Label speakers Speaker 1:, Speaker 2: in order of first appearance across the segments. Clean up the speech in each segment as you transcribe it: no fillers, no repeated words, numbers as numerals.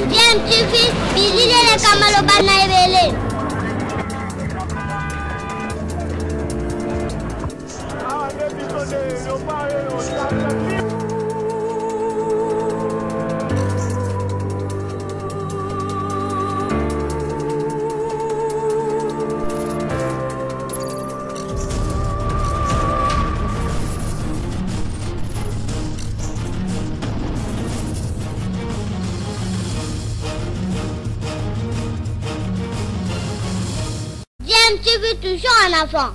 Speaker 1: Bien, tu fais, bisous les camalobana et belé. Tu veux toujours un enfant.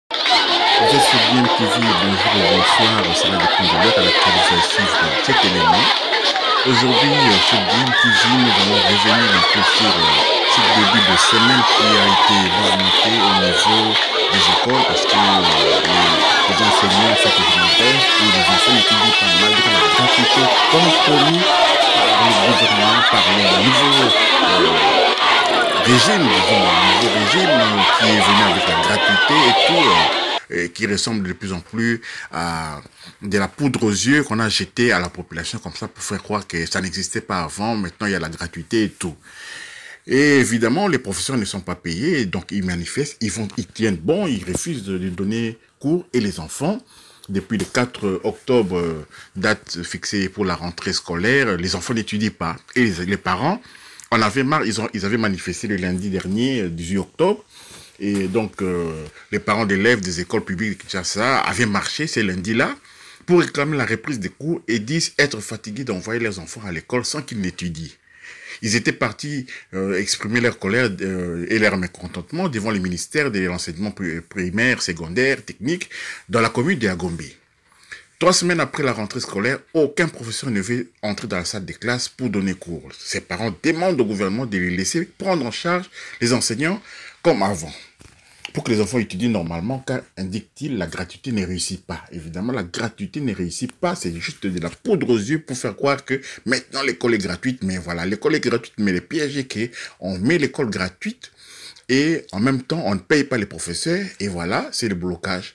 Speaker 2: Vous êtes sur Bien TV, bonjour et bonsoir, c'est la découverte à la télévision de cet élément. Aujourd'hui, sur Bien TV, nous allons revenir un peu sur ce début de semaine qui a été remonté au niveau des écoles parce que les enseignants sont toujours grève et les enfants n'étudient pas malgré la gratuité comme promis par le gouvernement, par le nouveau régime, disons, un nouveau régime qui est venu avec la gratuité et tout, et qui ressemble de plus en plus à de la poudre aux yeux qu'on a jetée à la population comme ça pour faire croire que ça n'existait pas avant, maintenant il y a la gratuité et tout. Et évidemment, les professeurs ne sont pas payés, donc ils manifestent, ils tiennent bon, ils refusent de donner cours et les enfants. Depuis le 4 octobre, date fixée pour la rentrée scolaire, les enfants n'étudient pas. Et les parents on avait marre, ils avaient manifesté le lundi dernier, 18 octobre, et donc les parents d'élèves des écoles publiques de Kinshasa avaient marché ce lundi-là pour réclamer la reprise des cours et disent être fatigués d'envoyer leurs enfants à l'école sans qu'ils n'étudient. Ils étaient partis exprimer leur colère et leur mécontentement devant le ministère de l'enseignement primaire, secondaire, technique dans la commune de Agombe. 3 semaines après la rentrée scolaire, aucun professeur ne veut entrer dans la salle de classe pour donner cours. Ses parents demandent au gouvernement de les laisser prendre en charge les enseignants comme avant. Pour que les enfants étudient normalement, car, indique-t-il, la gratuité ne réussit pas. Évidemment, la gratuité ne réussit pas, c'est juste de la poudre aux yeux pour faire croire que maintenant l'école est gratuite. Mais voilà, l'école est gratuite, mais le piège est qu'on met l'école gratuite et en même temps, on ne paye pas les professeurs et voilà, c'est le blocage.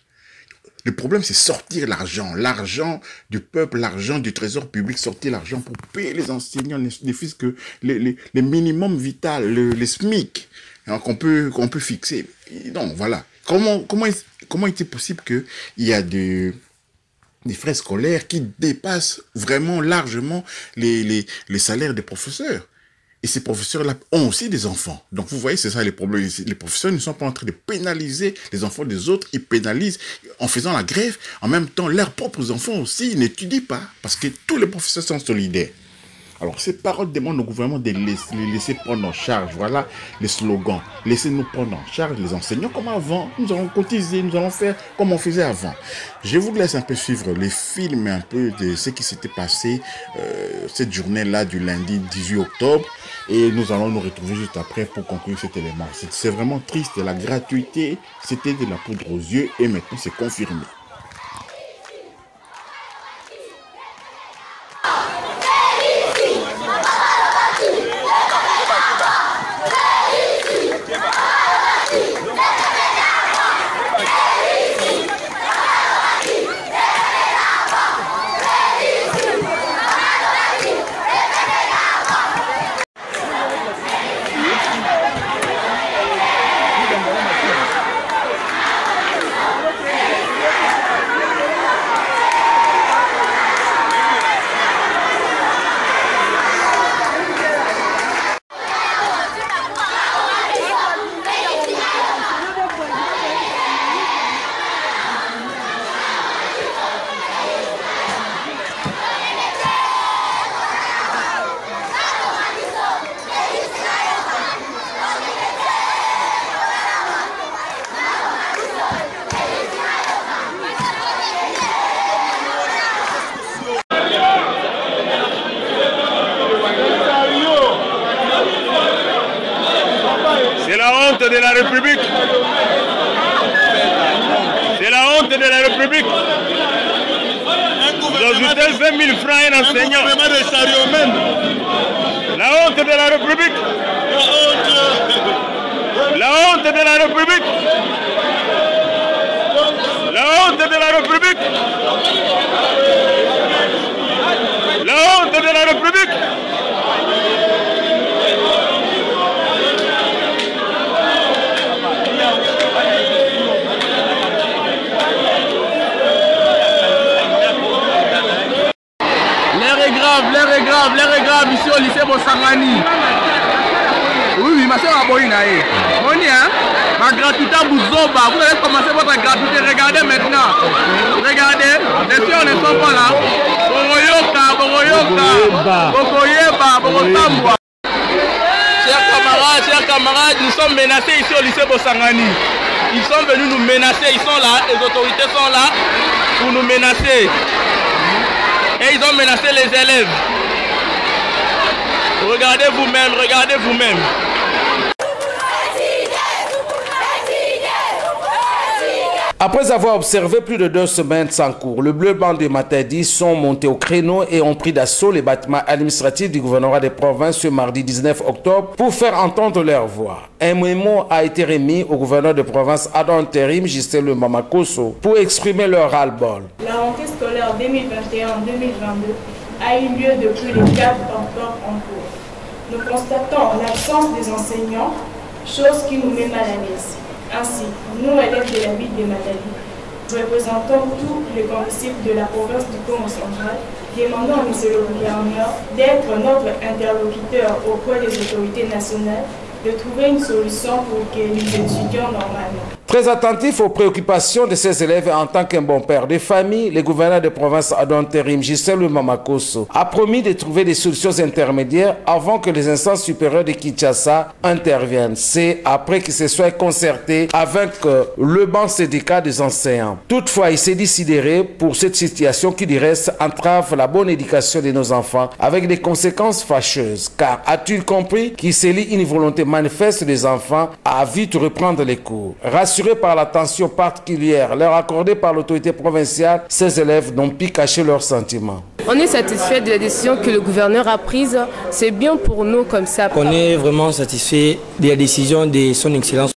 Speaker 2: Le problème, c'est sortir l'argent du peuple, l'argent du trésor public, sortir l'argent pour payer les enseignants, ne fût-ce que les minimums vital, les SMIC, hein, qu'on peut fixer. Et donc, voilà. Comment est-il possible qu'il y a des frais scolaires qui dépassent vraiment largement les salaires des professeurs? Et ces professeurs-là ont aussi des enfants. Donc, vous voyez, c'est ça les problèmes. Les professeurs ne sont pas en train de pénaliser les enfants des autres. Ils pénalisent en faisant la grève. En même temps, leurs propres enfants aussi n'étudient pas. Parce que tous les professeurs sont solidaires. Alors, ces paroles demandent au gouvernement de les laisser prendre en charge. Voilà les slogans. Laissez-nous prendre en charge les enseignants comme avant. Nous allons cotiser, nous allons faire comme on faisait avant. Je vous laisse un peu suivre les films un peu de ce qui s'était passé cette journée-là du lundi 18 octobre. Et nous allons nous retrouver juste après pour conclure cet élément. C'est vraiment triste. La gratuité, c'était de la poudre aux yeux et maintenant c'est confirmé.
Speaker 3: de la République. C'est la honte de la République. Vous ajoutez 20 000 francs à un enseignant. La honte de la République. La honte de la République. La honte de la République. République.
Speaker 4: L'air est grave ici au lycée Bossangani. Oui, ma soeur Aboïna. On y est, hein? Ma gratuité à Bouzoba. Vous allez commencer votre gratuité. Regardez maintenant. Regardez. Les filles ne sont pas là. Bokoyeba. Chers camarades, nous sommes menacés ici au lycée Bossangani. Ils sont venus nous menacer. Ils sont là. Les autorités sont là pour nous menacer. Et ils ont menacé les élèves. Regardez vous-même.
Speaker 5: Après avoir observé plus de 2 semaines sans cours, le bleu blanc de Matadi sont montés au créneau et ont pris d'assaut les bâtiments administratifs du gouvernorat des provinces ce mardi 19 octobre pour faire entendre leur voix. Un mémo a été remis au gouverneur de province ad intérim Gisèle Mamakosso pour exprimer leur ras-le-bol.
Speaker 6: La rentrée scolaire 2021-2022 a eu lieu depuis le 4 octobre en cours. Nous constatons l'absence des enseignants, chose qui nous met mal à l'aise. Ainsi, nous, élèves de la ville de Matadi, représentons tous les condisciples de la province du Congo central, demandons à M. le gouverneur d'être notre interlocuteur auprès des autorités nationales, de trouver une solution pour que nous étudions normalement.
Speaker 5: Très attentif aux préoccupations de ces élèves en tant qu'un bon père de famille, le gouverneur de province ad intérim Gisèle Mamakosso a promis de trouver des solutions intermédiaires avant que les instances supérieures de Kinshasa interviennent. C'est après qu'ils se soient concertés avec le banc syndicat des enseignants. Toutefois, il s'est décidé pour cette situation qui du reste entrave la bonne éducation de nos enfants avec des conséquences fâcheuses. Car a-t-il compris qu'il se lie une volonté manifeste des enfants à vite reprendre les cours? Rassurés par l'attention particulière leur accordée par l'autorité provinciale, ces élèves n'ont pu cacher leurs sentiments.
Speaker 7: On est satisfait de la décision que le gouverneur a prise. C'est bien pour nous comme ça.
Speaker 8: On est vraiment satisfait de la décision de son Excellence.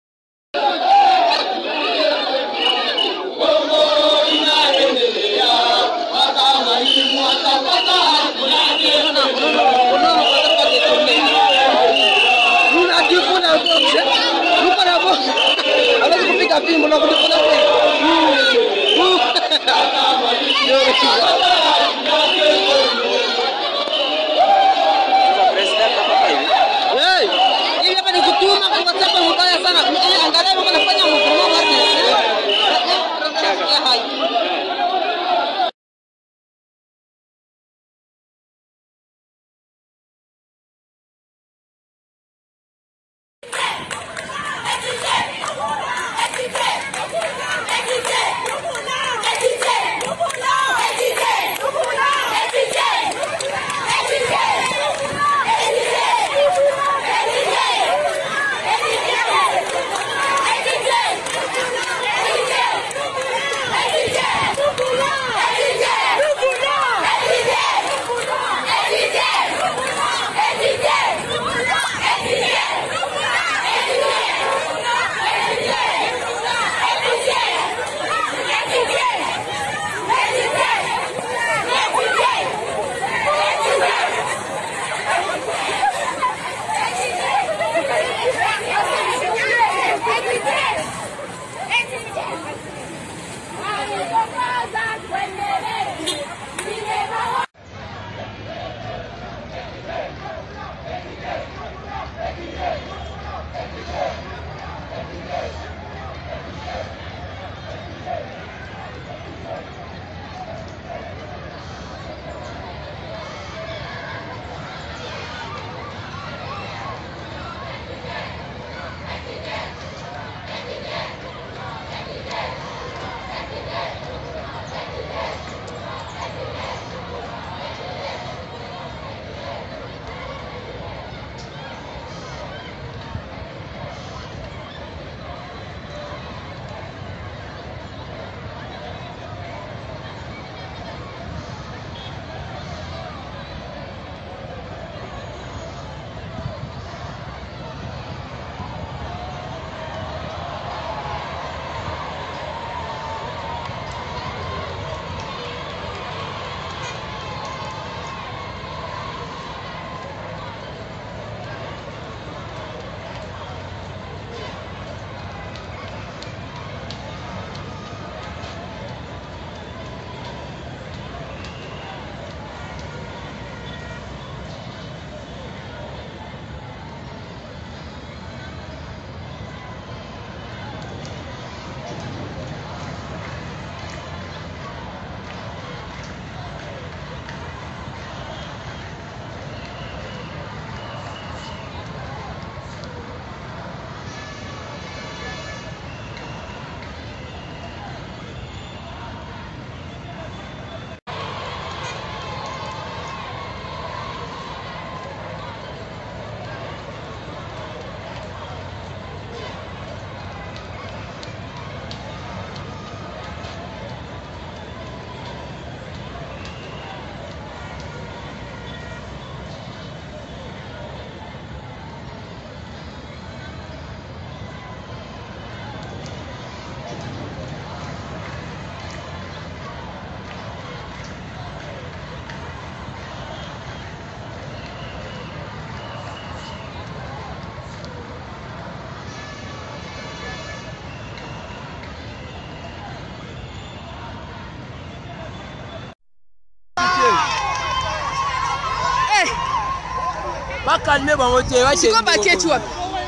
Speaker 8: bakalme bango te
Speaker 9: siko baketi wapi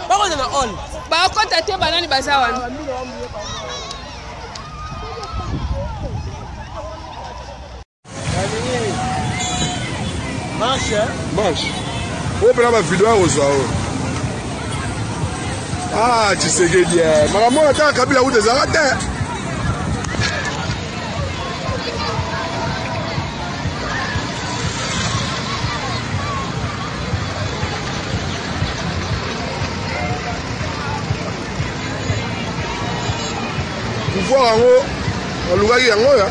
Speaker 8: bakona na on
Speaker 9: bakota te banani baza wana
Speaker 10: Manche. Oh, pela ma vidéo au soir. Ah, tu sais que dia. Maman, on a Kabila ou des arrêtés. Pouvoir en haut, on loue en haut là.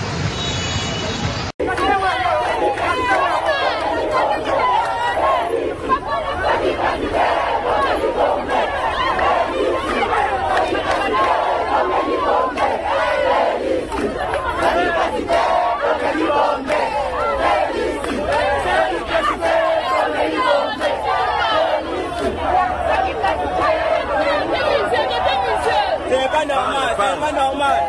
Speaker 8: Pas normal.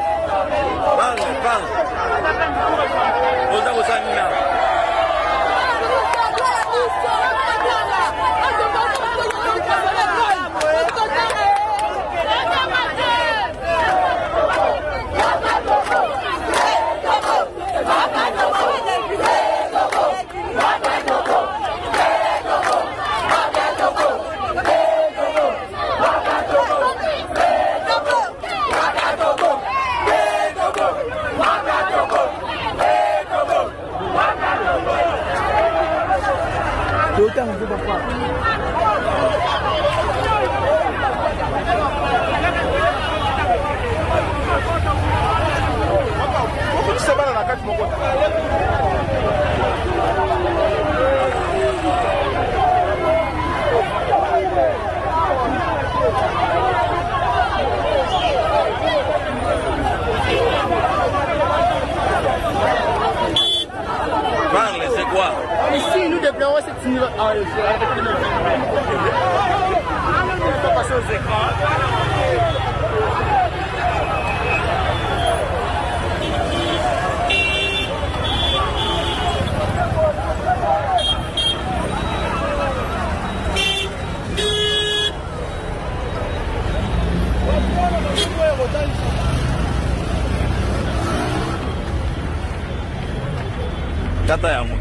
Speaker 9: Ici, nous déplorons cette situation.
Speaker 8: Passer aux écrans. Kata yangu.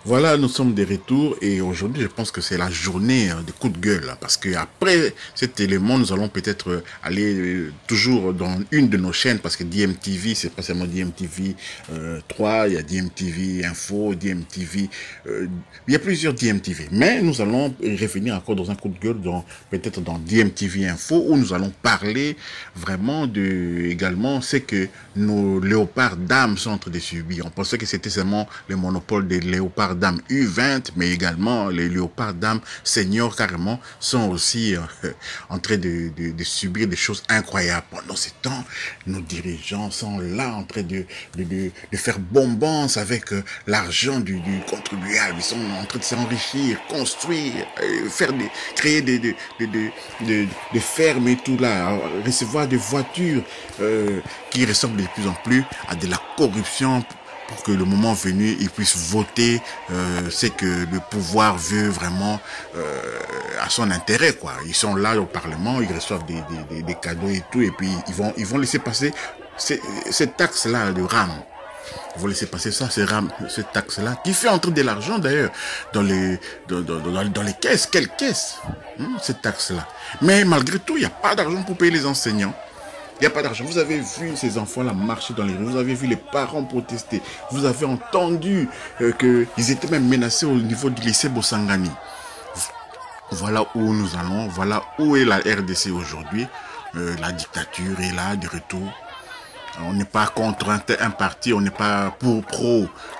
Speaker 2: Voilà, nous sommes de retour et aujourd'hui, je pense que c'est la journée des coups de gueule parce que après cet élément, nous allons peut-être aller toujours dans une de nos chaînes parce que DMTV, c'est pas seulement DMTV 3, il y a DMTV Info, DMTV, il y a plusieurs DMTV. Mais nous allons revenir encore dans un coup de gueule, peut-être dans DMTV Info où nous allons parler vraiment de également ce que nos léopards dames sont en train de subir. On pensait que c'était seulement le monopole des léopards dames U20, mais également les léopards dames seniors carrément sont aussi en train de subir des choses incroyables. Pendant ce temps, nos dirigeants sont là en train de faire bombance avec l'argent du contribuable. Ils sont en train de s'enrichir, construire, créer des fermes et tout là, recevoir des voitures qui ressemblent de plus en plus à de la corruption pour que le moment venu, ils puissent voter ce que le pouvoir veut vraiment à son intérêt, quoi. Ils sont là au Parlement, ils reçoivent des cadeaux et tout, et puis ils vont laisser passer cette taxe-là de RAM. Ils vont laisser passer ça, cette taxe-là, qui fait entrer de l'argent d'ailleurs dans les caisses. Quelles caisses, cette taxe-là. Mais malgré tout, il n'y a pas d'argent pour payer les enseignants. Il n'y a pas d'argent. Vous avez vu ces enfants-là marcher dans les rues. Vous avez vu les parents protester. Vous avez entendu qu'ils étaient même menacés au niveau du lycée Bosangani. Voilà où nous allons. Voilà où est la RDC aujourd'hui. La dictature est là, de retour. On n'est pas contre un parti, on n'est pas pro,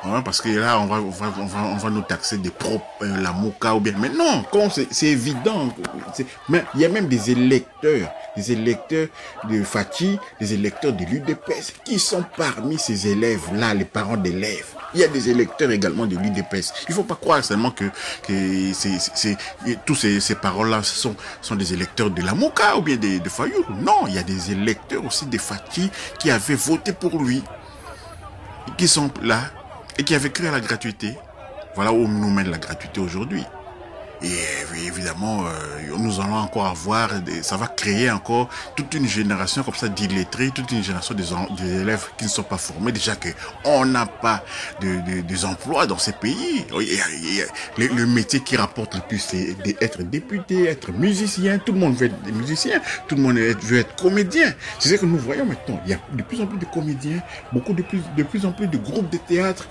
Speaker 2: hein, parce que là on va nous taxer des pro la Mouka ou bien. Mais non, c'est évident. Mais il y a même des électeurs de Fati, des électeurs de l'UDPS qui sont parmi ces élèves-là, les parents d'élèves. Il y a des électeurs également de l'UDPS. Il ne faut pas croire seulement que tous ces paroles-là sont des électeurs de la Mouka ou bien de Fayou. Non, il y a des électeurs aussi de Fati qui avaient voté pour lui, qui sont là et qui avait cru à la gratuité. Voilà où nous mène la gratuité aujourd'hui. Et évidemment, nous allons encore avoir, ça va créer encore toute une génération comme ça d'illettrés, toute une génération des élèves qui ne sont pas formés. Déjà qu'on n'a pas des emplois dans ces pays. Le métier qui rapporte le plus, c'est d'être député, être musicien. Tout le monde veut être musicien, tout le monde veut être comédien. C'est ce que nous voyons maintenant. Il y a de plus en plus de comédiens, de plus en plus de groupes de théâtre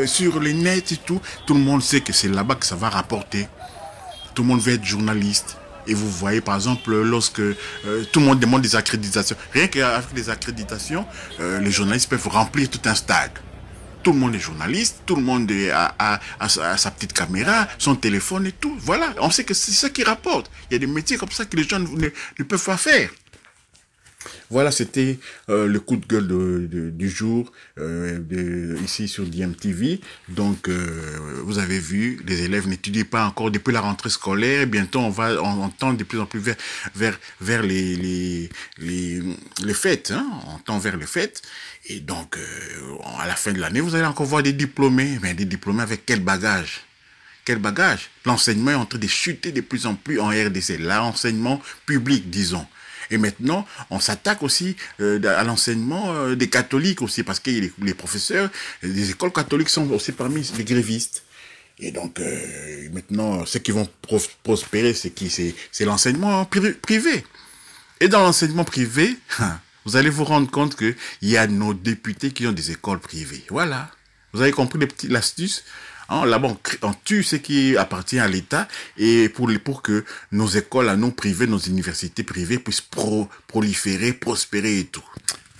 Speaker 2: sur les nets et tout. Tout le monde sait que c'est là-bas que ça va rapporter. Tout le monde veut être journaliste. Et vous voyez, par exemple, lorsque tout le monde demande des accréditations. Rien qu'avec des accréditations, les journalistes peuvent remplir tout un stade. Tout le monde est journaliste, tout le monde a sa petite caméra, son téléphone et tout. Voilà, on sait que c'est ça qui rapporte. Il y a des métiers comme ça que les gens ne peuvent pas faire. Voilà, c'était le coup de gueule du jour ici sur DMTV. Donc, vous avez vu, les élèves n'étudient pas encore depuis la rentrée scolaire. Bientôt, on tend de plus en plus vers les fêtes. Hein, on tend vers les fêtes. Et donc, à la fin de l'année, vous allez encore voir des diplômés. Mais des diplômés avec quel bagage? Quel bagage? L'enseignement est en train de chuter de plus en plus en RDC. L'enseignement public, disons. Et maintenant, on s'attaque aussi à l'enseignement des catholiques aussi, parce que les professeurs des écoles catholiques sont aussi parmi les grévistes. Et donc, maintenant, ceux qui vont prospérer, c'est l'enseignement privé. Et dans l'enseignement privé, vous allez vous rendre compte qu'il y a nos députés qui ont des écoles privées. Voilà. Vous avez compris l'astuce? Là-bas, on tue ce qui appartient à l'État et pour que nos écoles à nous privées, nos universités privées puissent proliférer, prospérer et tout.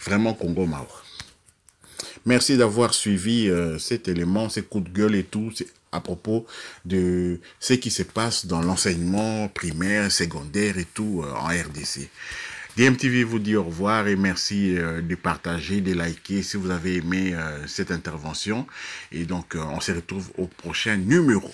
Speaker 2: Vraiment Congo Mao. Merci d'avoir suivi cet élément, ces coups de gueule et tout, à propos de ce qui se passe dans l'enseignement primaire, secondaire et tout en RDC. DMTV vous dit au revoir et merci de partager, de liker si vous avez aimé cette intervention. Et donc, on se retrouve au prochain numéro.